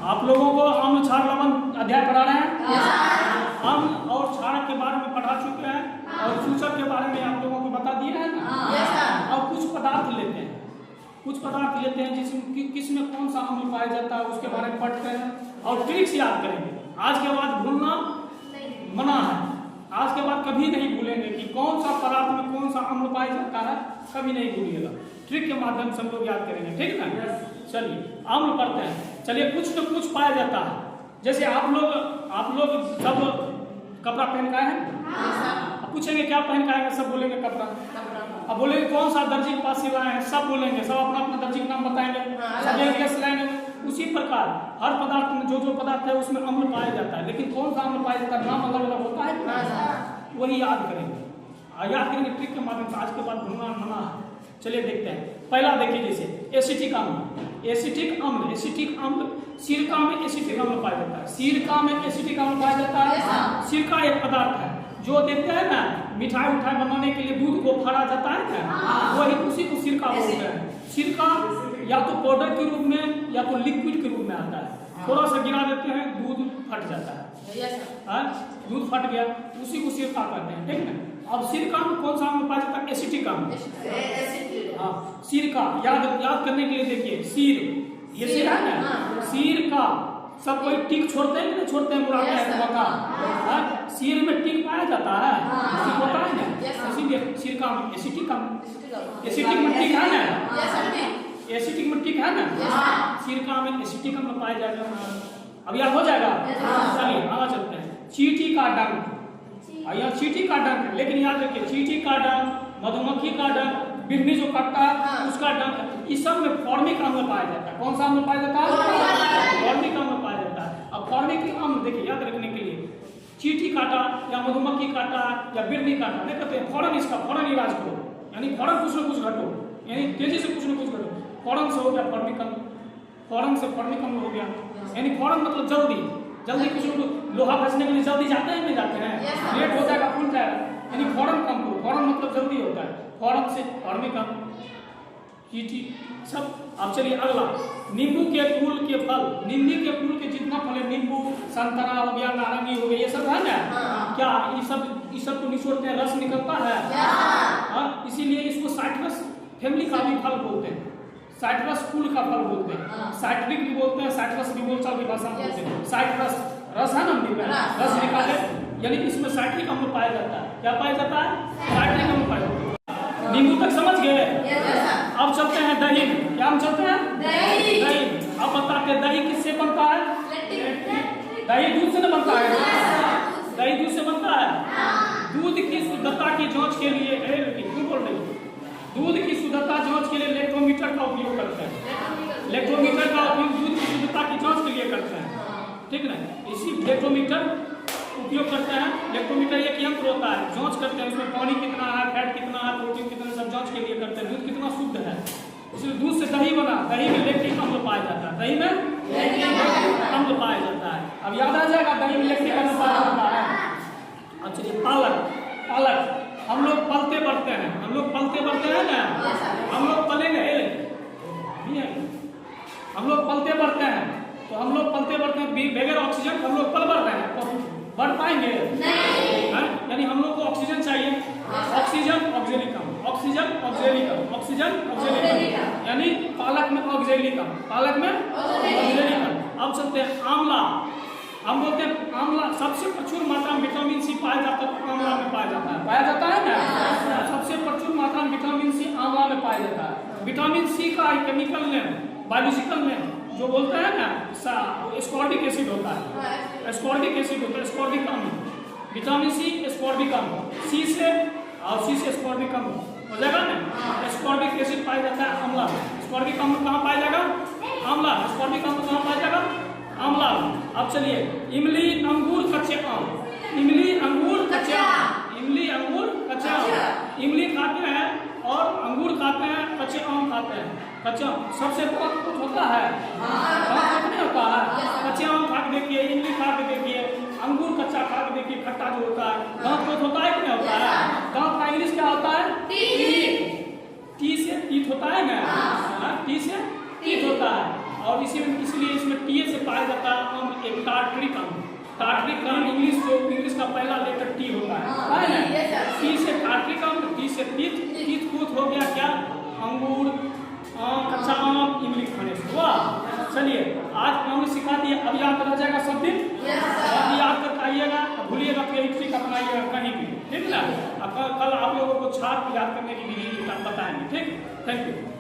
आप लोगों को अम्ल क्षार लवण अध्याय पढ़ा रहे हैं। अम्ल और क्षार के बारे में पढ़ा चुके हैं और सूचक के बारे में आप लोगों को बता दिए हैं ना। और कुछ पदार्थ लेते हैं, कुछ पदार्थ लेते हैं जिसमें किसमें कौन सा अम्ल पाया जाता है उसके बारे में पढ़ते हैं और ट्रिक्स याद करेंगे। आज के बाद भूलना मना है, आज के बाद कभी नहीं भूलेंगे कि कौन सा पदार्थ में कौन सा अम्ल पाया जाता है, कभी नहीं भूलिएगा। ट्रिक के माध्यम से हम लोग याद करेंगे, ठीक है। चलिए अम्ल पढ़ते हैं। चलिए कुछ न कुछ पाया जाता है। जैसे आप लोग सब कपड़ा पहन का है, अब पूछेंगे क्या पहन का है, सब बोलेंगे कपड़ा। अब बोलेंगे कौन सा दर्जी के पास सिलाए हैं, सब बोलेंगे, सब अपना अपना दर्जी का नाम बताएंगे, सब एक जैसे सिलाएंगे। उसी प्रकार हर पदार्थ में जो पदार्थ है उसमें अम्ल पाया जाता है, लेकिन कौन सा अम्ल पाया जाता है नाम अलग अलग होता है, वही याद करेंगे। याद करेंगे ट्रिक के माध्यम से। आज के बाद भूलना मना है। चलिए देखते हैं। पहला देखिए, जैसे एसिटिक अम्ल। एसिटिक अम्ल सिरका में एसिटिक अम्ल पाया जाता है। सिरका में एसिटिक अम्ल पाया जाता है। सिरका एक पदार्थ है जो देते हैं ना मिठाई उठाई बनाने के लिए, दूध को फाड़ा जाता है ना, वही उसी को सिरका बोलते हैं। सिरका या तो पाउडर के रूप में या तो लिक्विड के रूप में आता है। थोड़ा सा गिरा देते हैं, दूध फट जाता है। दूध फट गया, उसी को सिरका कहते हैं, ठीक है। अब सिरका में कौन सा अम्ल पाया जाता है? एसिटिक अम्ल। सिरका याद करने के लिए देखिए, सिर ये सिर है ना, सिर का सब कोई टिक छोड़ते हैं कि नहीं छोड़ते हैं, बुलाते हैं मका। सिर में टिक पाया जाता है, टिक होता है ना, इसीलिए सिरका में एसिटिक अम्ल। एसिटिक में टिक है ना, एसिटिक में टिक है ना, सिरका में एसिटिक अम्ल पाया जाएगा। अब याद हो जाएगा। चलिए आगे चलते हैं। चींटी का डंक, यहाँ चींटी का डंक, लेकिन याद रखिए चींटी का डंक, मधुमक्खी का डंक, बिढ़नी जो काटता है उसका डंक, इस सब में फॉर्मिक अम्ल पाया जाता है। कौन सा अम्ल पाया जाता है? फॉर्मिक अम्ल पाया जाता है। अब फॉर्मिक अम्ल देखिए याद रखने के लिए, चींटी काटा या मधुमक्खी काटा या बिढ़नी काटा, नहीं कहते हैं फौरन इसका फौरन इलाज करो, यानी फौरन कुछ न कुछ घटो, यानी तेजी से कुछ न कुछ घटो। फौरन से हो गया फॉर्मिक अम्ल, फौरन से फॉर्मिक अम्ल हो गया, यानी फौरन मतलब जल्दी कुछ लोहा घसने के लिए जल्दी जाते हैं, नहीं जाते हैं, लेट हो जाएगा, फूल जाएगा, यानी फौरन कम करो। फौरन मतलब जल्दी होता है, फौरन से फॉर्मिक अम्ल, चींटी सब। अब चलिए अगला, नींबू के फूल के फल, नींबू के फूल के जितना फल है, नींबू, संतरा हो गया, नारंगी हो गया, ये सब है ना, क्या ये सब तो निचोड़ते हैं, रस निकलता है, इसीलिए इसको साइट्रस फैमिली का भी फल बोलते हैं, साइट्रस फूल का फल बोलते हैं, साइट्रिक भी बोलते हैं, साइट्रस भी बोलचाल की भाषा में बोलते हैं। साइट्रस रस है ना, रस निकाले, यानी इसमें साइट्रिक अम्ल पाया जाता है। क्या पाया जाता है? साइट्रिक अम्ल पाया जाता है। नींबू तक समझ गए। अब चलते हैं दही। क्या हम चलते हैं? दही। अब बताते हैं दही किससे बनता है? दही दूध से न बनता है, दही दूध से बनता है। दूध की शुद्धता की जांच के लिए, क्यों बोल रही, दूध की शुद्धता जांच के लिए इलेक्ट्रोमीटर का उपयोग करते हैं। इलेक्ट्रोमीटर का उपयोग दूध की शुद्धता की जांच के लिए करते हैं, ठीक ना। इसी इलेक्ट्रोमीटर उपयोग करते हैं। इलेक्ट्रोमीटर एक यंत्र होता है, जांच करते हैं उसमें पानी कितना है, फैट कितना है, प्रोटीन कितना, सब जांच के लिए करते हैं, दूध कितना शुद्ध है। इसलिए दूध से दही बना, दही में लैक्टिक अम्ल पाया जाता है, दही में लैक्टिक अम्ल पाया जाता है। अब याद आ जाएगा दही में लैक्टिक अम्ल पाया जाता है। अब चलिए पालक, हम लोग पलते बढ़ते हैं, हम लोग पलते बढ़ते हैं ना, हम लोग पलेंगे, हम लोग पलते बढ़ते हैं, तो हम लोग पलते बढ़ते हैं बगैर ऑक्सीजन हम लोग पल बढ़ रहे हैं, तो बढ़ पाएंगे नहीं, यानी हम लोग को ऑक्सीजन चाहिए, ऑक्सीजन ऑक्जेलिक अम्ल, ऑक्सीजन ऑक्जेलिक अम्ल, ऑक्सीजन ऑक्जेलिक अम्ल, यानी पालक में ऑक्जेलिक अम्ल, पालक में ऑक्जेलिक अम्ल। अब चलते हैं आंवला। हम बोलते हैं आंवला सबसे प्रचुर मात्रा में विटामिन सी पाया जाता है, आंवला में पाया जाता है, पाया जाता है ना, सबसे प्रचुर मात्रा में विटामिन सी आंवला में पाया जाता है। विटामिन सी का केमिकल नेम, बायोलॉजिकल नेम जो बोलते हैं ना, एस्कॉर्बिक एसिड होता है, एस्कॉर्बिक एसिड होता है, एस्कॉर्बिक अम्ल। विटामिन सी एस्कॉर्बिक अम्ल, सी से एस्कॉर्बिक अम्ल हो जाएगा ना। एस्कॉर्बिक एसिड पाया जाता है आंवला में। एस्कॉर्बिक अम्ल कहाँ पाया जाएगा? आंवला। एस्कॉर्बिक अम्ल कहाँ पाया जाएगा? आंवला। अब चलिए इमली, अंगूर, कच्चे आम, इमली, अंगूर, कच्चे आम, इमली, अंगूर, कच्चे आम। इमली खाते हैं और अंगूर खाते हैं, कच्चे आम खाते हैं। कच्चे आम सबसे बहुत कुछ होता है, नहीं होता है। कच्चे आम खा के देखिए, इमली खा के देखिए, अंगूर कच्चा खा के देखिए, खट्टा जो होता है, दांत कुछ होता है कि नहीं होता है? दांत का इंग्लिश क्या होता है? टी से टीथ होता है ना, टी से टीथ होता है, और इसलिए इसमें टी से पाया जाता टार्ट्रिक अम्ल। टार्ट्रिक अम्ल इंग्लिश का पहला लेटर टी होता है ना। टी से टार्ट्रिक अम्ल, टी से पित्त, पित्त कुत हो गया क्या, अंगूर, आम, कच्चा आम, इमली खाने से हुआ। चलिए आज हमने सिखा दिया, अब याद रह जाएगा सब दिन। अब याद करके आइएगा, भूलिएगा फिर एक ट्रिक अपनाइएगा कहीं भी, ठीक ना। कल आप लोगों को छाप याद करने की विधि बताएंगे, ठीक। Thank you.